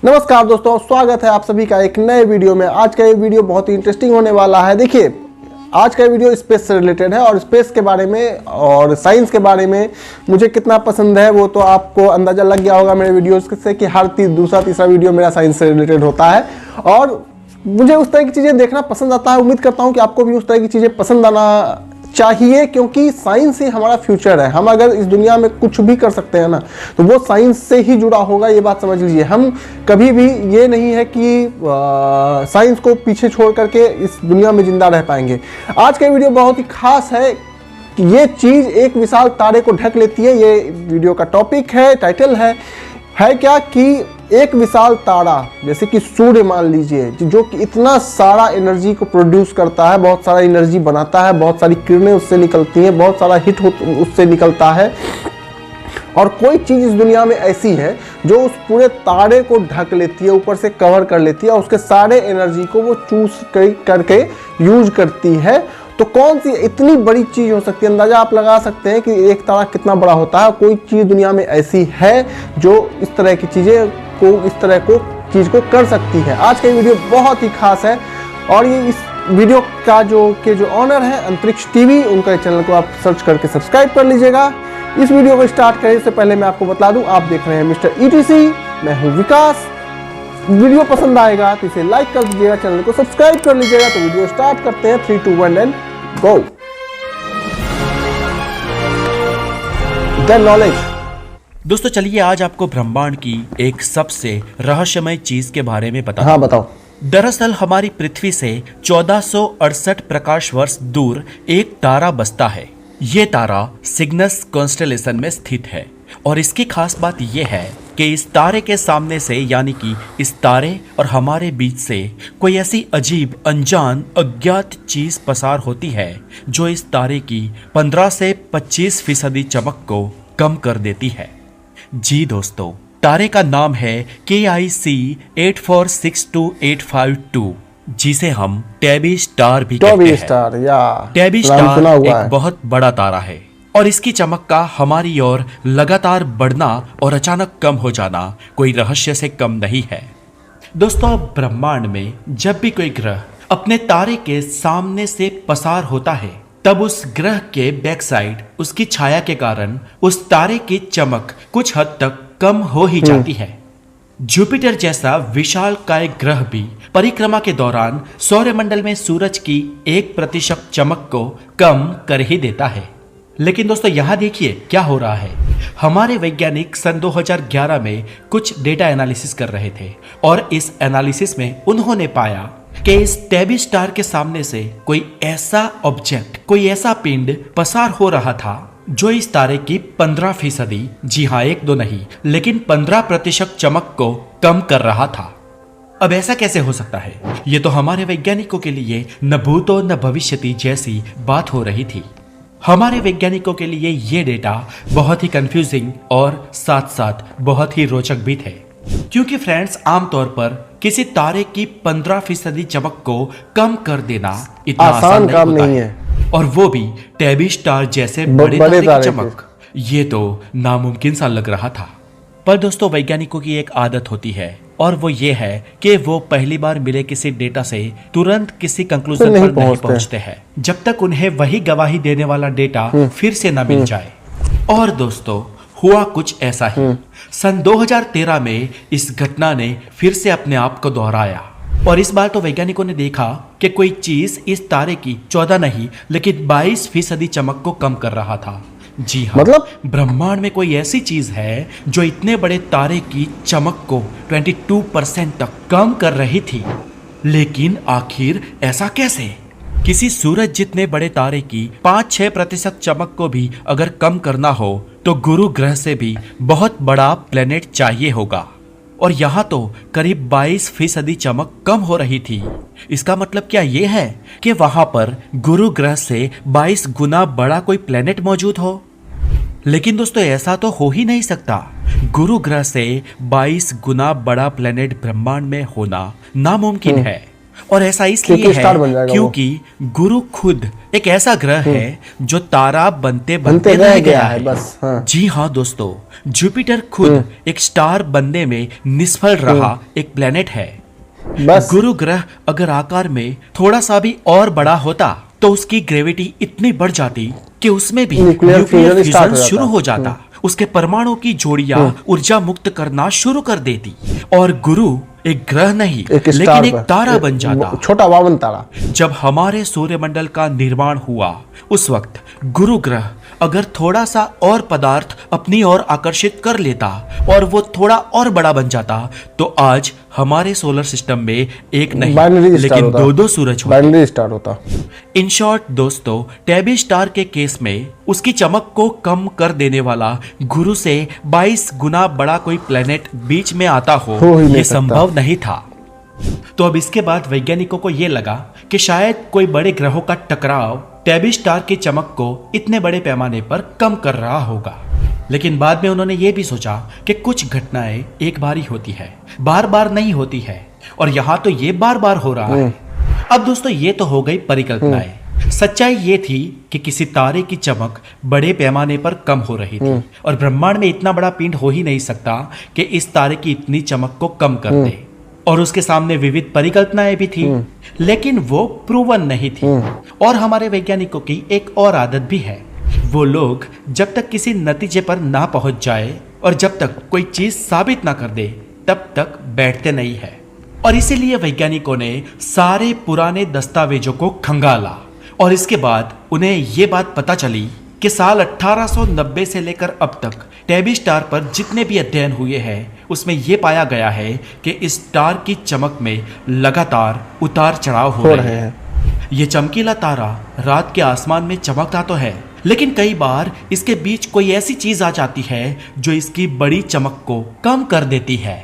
नमस्कार दोस्तों, स्वागत है आप सभी का एक नए वीडियो में। आज का ये वीडियो बहुत ही इंटरेस्टिंग होने वाला है। देखिए, आज का वीडियो स्पेस से रिलेटेड है और स्पेस के बारे में और साइंस के बारे में मुझे कितना पसंद है वो तो आपको अंदाजा लग गया होगा मेरे वीडियोस से कि हर दूसरा तीसरा वीडियो मेरा साइंस से रिलेटेड होता है और मुझे उस तरह की चीज़ें देखना पसंद आता है। उम्मीद करता हूँ कि आपको भी उस तरह की चीज़ें पसंद आना चाहिए, क्योंकि साइंस ही हमारा फ्यूचर है। हम अगर इस दुनिया में कुछ भी कर सकते हैं ना, तो वो साइंस से ही जुड़ा होगा, ये बात समझ लीजिए। हम कभी भी ये नहीं है कि साइंस को पीछे छोड़ करके इस दुनिया में जिंदा रह पाएंगे। आज का वीडियो बहुत ही खास है कि ये चीज़ एक विशाल तारे को ढक लेती है। ये वीडियो का टॉपिक है, टाइटल है क्या कि एक विशाल तारा जैसे कि सूर्य मान लीजिए, जो कि इतना सारा एनर्जी को प्रोड्यूस करता है, बहुत सारा एनर्जी बनाता है, बहुत सारी किरणें उससे निकलती हैं, बहुत सारा हीट उससे निकलता है। और कोई चीज़ इस दुनिया में ऐसी है जो उस पूरे तारे को ढक लेती है, ऊपर से कवर कर लेती है और उसके सारे एनर्जी को वो चूज करके यूज करती है। तो कौन सी इतनी बड़ी चीज़ हो सकती है? अंदाजा आप लगा सकते हैं कि एक तारा कितना बड़ा होता है। कोई चीज़ दुनिया में ऐसी है जो इस तरह की चीज़ें को चीज़ को कर सकती है। आज का वीडियो बहुत ही खास है और ये इस वीडियो का जो ऑनर है अंतरिक्ष टीवी, उनका चैनल को आप सर्च करके सब्सक्राइब कर लीजिएगा। इस वीडियो को स्टार्ट करने से पहले मैं आपको बता दूं, आप देख रहे हैं मिस्टर ETC, मैं हूं विकास। वीडियो पसंद आएगा तो इसे लाइक कर दीजिएगा, चैनल को सब्सक्राइब कर लीजिएगा। तो वीडियो स्टार्ट करते हैं, 3, 2, 1 एंड गो। The knowledge. दोस्तों चलिए आज आपको ब्रह्मांड की एक सबसे रहस्यमय चीज के बारे में बताता हूं। हाँ बताओ। दरअसल हमारी पृथ्वी से 1468 प्रकाश वर्ष दूर एक तारा बसता है। ये तारा सिग्नस कॉन्स्टेलेशन में स्थित है और इसकी खास बात यह है कि इस तारे के सामने से, यानी कि इस तारे और हमारे बीच से कोई ऐसी अजीब, अनजान, अज्ञात चीज पसार होती है जो इस तारे की 15 से 25% चमक को कम कर देती है। जी दोस्तों, तारे का नाम है KIC 8462852, जिसे हम टैबी स्टार भी कहते हैं। टैबी स्टार एक बहुत बड़ा तारा है और इसकी चमक का हमारी ओर लगातार बढ़ना और अचानक कम हो जाना कोई रहस्य से कम नहीं है। दोस्तों, ब्रह्मांड में जब भी कोई ग्रह अपने तारे के सामने से पसार होता है, तब उस ग्रह के बैक साइड उसकी छाया के कारण उस तारे की चमक कुछ हद तक कम हो ही जाती है। जुपिटर जैसा विशालकाय ग्रह भी परिक्रमा के दौरान सौरमंडल में सूरज की 1% चमक को कम कर ही देता है। लेकिन दोस्तों यहाँ देखिए क्या हो रहा है। हमारे वैज्ञानिक सन 2011 में कुछ डेटा एनालिसिस कर रहे थे और इस एनालिसिस में उन्होंने पाया कि इस टैबी स्टार के सामने से कोई ऐसा ऑब्जेक्ट, कोई ऐसा पिंड पसार हो रहा था जो इस तारे की 15%, जी हाँ 1-2 नहीं लेकिन 15% चमक को कम कर रहा था। अब ऐसा कैसे हो सकता है? ये तो हमारे वैज्ञानिकों के लिए न भूतो न भविष्यति जैसी बात हो रही थी। हमारे वैज्ञानिकों के लिए ये डेटा बहुत ही कंफ्यूजिंग और साथ साथ बहुत ही रोचक भी थे, क्योंकि फ्रेंड्स आमतौर पर किसी तारे की 15% चमक को कम कर देना इतना आसान काम नहीं है, और वो भी टैबी स्टार जैसे बड़े तारे की चमक। ये तो नामुमकिन सा लग रहा था। पर दोस्तों, वैज्ञानिकों की एक आदत होती है और वो ये है कि वो पहली बार मिले किसी डेटा से तुरंत किसी कंक्लूजन पर नहीं पहुंचते हैं जब तक उन्हें वही गवाही देने वाला डेटा फिर से ना मिल जाए। और दोस्तों, हुआ कुछ ऐसा ही। सन 2013 में इस घटना ने फिर से अपने आप को दोहराया और इस बार तो वैज्ञानिकों ने देखा कि कोई चीज इस तारे की 14 नहीं लेकिन 22% चमक को कम कर रहा था। जी हाँ, मतलब ब्रह्मांड में कोई ऐसी चीज है जो इतने बड़े तारे की चमक को 22% तक कम कर रही थी। लेकिन आखिर ऐसा कैसे? किसी सूरज जितने बड़े तारे की 5-6% चमक को भी अगर कम करना हो तो गुरु ग्रह से भी बहुत बड़ा प्लेनेट चाहिए होगा, और यहाँ तो करीब 22% चमक कम हो रही थी। इसका मतलब क्या ये है कि वहां पर गुरु ग्रह से 22 गुना बड़ा कोई प्लेनेट मौजूद हो? लेकिन दोस्तों ऐसा तो हो ही नहीं सकता। गुरु ग्रह से 22 गुना बड़ा प्लेनेट ब्रह्मांड में होना नामुमकिन है। और ऐसा इसलिए है क्योंकि गुरु खुद एक ऐसा ग्रह है जो तारा बनते बनते रह गया है बस। हाँ। जी हाँ दोस्तों, जुपिटर खुद एक स्टार बनने में निष्फल रहा एक प्लेनेट है बस। गुरु ग्रह अगर आकार में थोड़ा सा भी और बड़ा होता तो उसकी ग्रेविटी इतनी बढ़ जाती कि उसमें भी न्यूक्लियर फ्यूजन शुरू हो जाता। उसके परमाणु की जोड़ियां ऊर्जा मुक्त करना शुरू कर देती और गुरु एक ग्रह नहीं लेकिन एक तारा बन जाता, छोटा वामन तारा। जब हमारे सूर्यमंडल का निर्माण हुआ उस वक्त गुरु ग्रह अगर थोड़ा सा और पदार्थ अपनी ओर आकर्षित कर लेता और वो थोड़ा और बड़ा बन जाता तो आज हमारे सोलर सिस्टम में एक नहीं लेकिन दो सूरज होता। इन शॉर्ट दोस्तों, टैबी स्टार के केस में उसकी चमक को कम कर देने वाला गुरु से 22 गुना बड़ा कोई प्लेनेट बीच में आता हो ये संभव नहीं था। तो अब इसके बाद वैज्ञानिकों को यह लगा कि शायद कोई बड़े ग्रहों का टकराव टैबी स्टार की चमक को इतने बड़े पैमाने पर कम कर रहा होगा। लेकिन बाद में उन्होंने ये भी सोचा कि कुछ घटनाएं एक बार ही होती है, बार बार नहीं होती है, और यहाँ तो ये बार बार हो रहा है। अब दोस्तों ये तो हो गई परिकल्पनाएं। सच्चाई ये थी कि किसी तारे की चमक बड़े पैमाने पर कम हो रही थी और ब्रह्मांड में इतना बड़ा पिंड हो ही नहीं सकता कि इस तारे की इतनी चमक को कम कर दे। और उसके सामने विविध परिकल्पनाएं भी थी लेकिन वो प्रूवन नहीं थी। और हमारे वैज्ञानिकों की एक और आदत भी है, वो लोग जब तक किसी नतीजे पर ना पहुंच जाए और जब तक कोई चीज साबित ना कर दे तब तक बैठते नहीं है। और इसीलिए वैज्ञानिकों ने सारे पुराने दस्तावेजों को खंगाला और इसके बाद उन्हें ये बात पता चली कि साल 1890 से लेकर अब तक टैबी स्टार पर जितने भी अध्ययन हुए हैं उसमें यह पाया गया है कि इस स्टार की चमक में लगातार उतार चढ़ाव हो रहे हैं। ये चमकीला तारा रात के आसमान में चमकता तो है लेकिन कई बार इसके बीच कोई ऐसी चीज आ जाती है जो इसकी बड़ी चमक को कम कर देती है।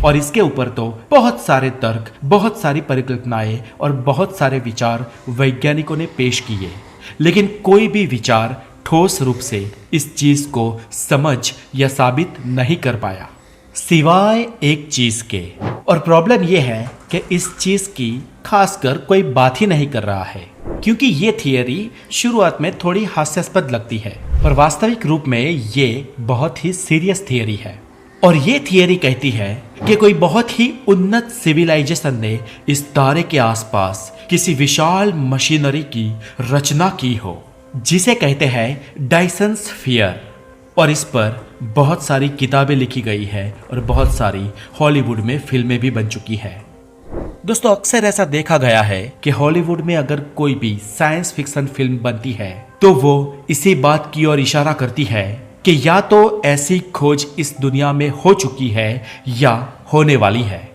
और इसके ऊपर तो बहुत सारे तर्क, बहुत सारी परिकल्पनाएं और बहुत सारे विचार वैज्ञानिकों ने पेश किए लेकिन कोई भी विचार ठोस रूप से इस चीज को समझ या साबित नहीं कर पाया सिवाय एक चीज के। और प्रॉब्लम यह है कि इस चीज की खासकर कोई बात ही नहीं कर रहा है क्योंकि ये थियरी शुरुआत में थोड़ी हास्यास्पद लगती है पर वास्तविक रूप में ये बहुत ही सीरियस थियरी है। और ये थियरी कहती है कि कोई बहुत ही उन्नत सिविलाइजेशन ने इस तारे के आसपास किसी विशाल मशीनरी की रचना की हो जिसे कहते हैं डायसन स्फीयर। और इस पर बहुत सारी किताबें लिखी गई है और बहुत सारी हॉलीवुड में फिल्में भी बन चुकी है। दोस्तों अक्सर ऐसा देखा गया है कि हॉलीवुड में अगर कोई भी साइंस फिक्शन फिल्म बनती है तो वो इसी बात की ओर इशारा करती है कि या तो ऐसी खोज इस दुनिया में हो चुकी है या होने वाली है।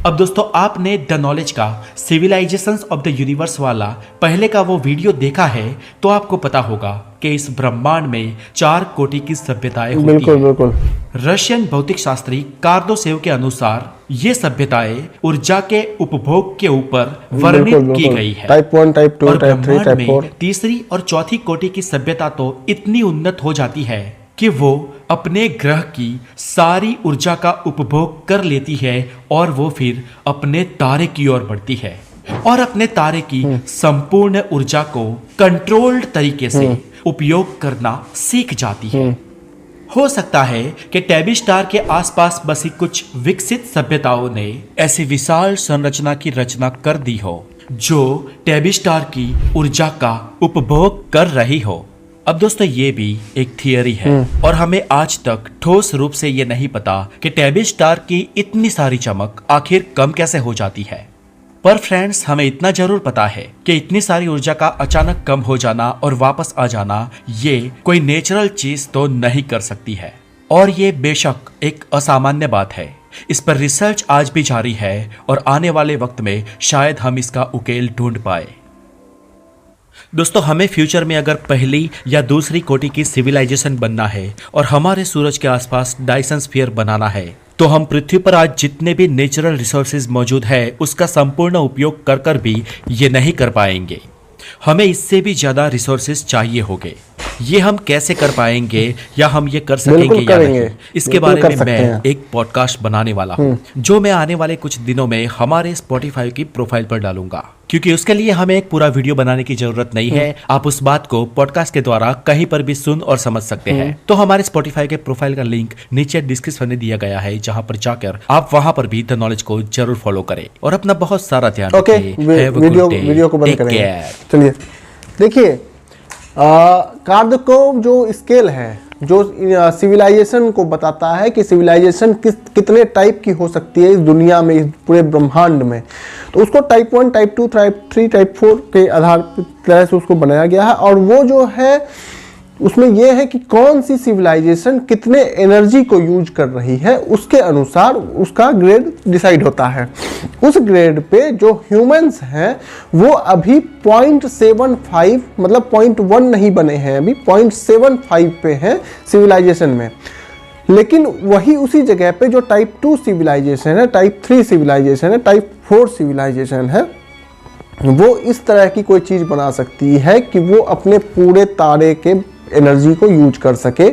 अब दोस्तों आपने द नॉलेज का सिविलाइजेशंस ऑफ द यूनिवर्स वाला पहले का वो वीडियो देखा है तो आपको पता होगा कि इस ब्रह्मांड में 4 कोटि की सभ्यताएं होती हैं। बिल्कुल। रशियन भौतिक शास्त्री कार्दोसेव के अनुसार ये सभ्यताएं ऊर्जा के उपभोग के ऊपर वर्णित की गई है। Type 1, type 2, type 3, type 4। तीसरी और चौथी कोटि की सभ्यता तो इतनी उन्नत हो जाती है कि वो अपने ग्रह की सारी ऊर्जा का उपभोग कर लेती है और वो फिर अपने तारे की ओर बढ़ती है और अपने तारे की संपूर्ण ऊर्जा को कंट्रोल्ड तरीके से उपयोग करना सीख जाती है। हो सकता है कि टैबी स्टार के आसपास बसी कुछ विकसित सभ्यताओं ने ऐसी विशाल संरचना की रचना कर दी हो जो टैबी स्टार की ऊर्जा का उपभोग कर रही हो। अब दोस्तों ये भी एक थियरी है और हमें आज तक ठोस रूप से ये नहीं पता कि टैबी स्टार की इतनी सारी चमक आखिर कम कैसे हो जाती है। पर फ्रेंड्स हमें इतना जरूर पता है कि इतनी सारी ऊर्जा का अचानक कम हो जाना और वापस आ जाना ये कोई नेचुरल चीज तो नहीं कर सकती है और ये बेशक एक असामान्य बात है। इस पर रिसर्च आज भी जारी है और आने वाले वक्त में शायद हम इसका उकेल ढूंढ पाए। दोस्तों हमें फ्यूचर में अगर पहली या दूसरी कोटि की सिविलाइजेशन बनना है और हमारे सूरज के आसपास डायसन स्फीयर बनाना है तो हम पृथ्वी पर आज जितने भी नेचुरल रिसोर्सेज मौजूद है उसका संपूर्ण उपयोग कर भी ये नहीं कर पाएंगे। हमें इससे भी ज्यादा रिसोर्सेज चाहिए होंगे ये हम कैसे कर पाएंगे या हम ये कर सकेंगे या नहीं, इसके बारे में मैं एक पॉडकास्ट बनाने वाला हूँ, जो मैं आने वाले कुछ दिनों में हमारे स्पॉटिफाई की प्रोफाइल पर डालूंगा, क्योंकि उसके लिए हमें एक पूरा वीडियो बनाने की जरूरत नहीं है। आप उस बात को पॉडकास्ट के द्वारा कहीं पर भी सुन और समझ सकते हैं। तो हमारे स्पॉटिफाई के प्रोफाइल का लिंक नीचे डिस्क्रिप्शन में दिया गया है, जहां पर जाकर आप वहां पर भी द नॉलेज को जरूर फॉलो करें और अपना बहुत सारा ध्यान रखें। वीडियो को बंद करेंगे। चलिए देखिए, कार्दकोव जो स्केल है, जो सिविलाइजेशन को बताता है कि सिविलाइजेशन कितने टाइप की हो सकती है इस दुनिया में, इस पूरे ब्रह्मांड में, तो उसको टाइप 1, टाइप 2, टाइप 3, टाइप 4 के आधार तरह से उसको बनाया गया है। और वो जो है उसमें यह है कि कौन सी सिविलाइजेशन कितने एनर्जी को यूज कर रही है, उसके अनुसार उसका ग्रेड डिसाइड होता है। उस ग्रेड पे जो ह्यूमंस हैं वो अभी 0.75 मतलब 0.1 नहीं बने हैं, अभी 0.75 पे हैं सिविलाइजेशन में। लेकिन वही उसी जगह पे जो टाइप 2 सिविलाइजेशन है, टाइप 3 सिविलाइजेशन है, टाइप 4 सिविलाइजेशन है, वो इस तरह की कोई चीज़ बना सकती है कि वो अपने पूरे तारे के एनर्जी को यूज कर सके,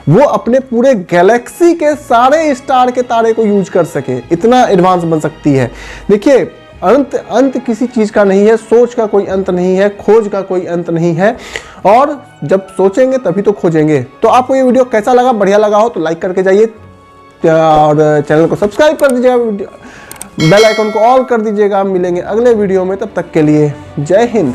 वो अपने पूरे गैलेक्सी के सारे स्टार के तारे को यूज कर सके, इतना एडवांस बन सकती है। देखिए, अंत किसी चीज़ का नहीं है, सोच का कोई अंत नहीं है, खोज का कोई अंत नहीं है, और जब सोचेंगे तभी तो खोजेंगे। तो आपको ये वीडियो कैसा लगा? बढ़िया लगा हो तो लाइक करके जाइए और चैनल को सब्सक्राइब कर दीजिएगा, बेल आइकन को ऑल कर दीजिएगा। मिलेंगे अगले वीडियो में, तब तक के लिए जय हिंद।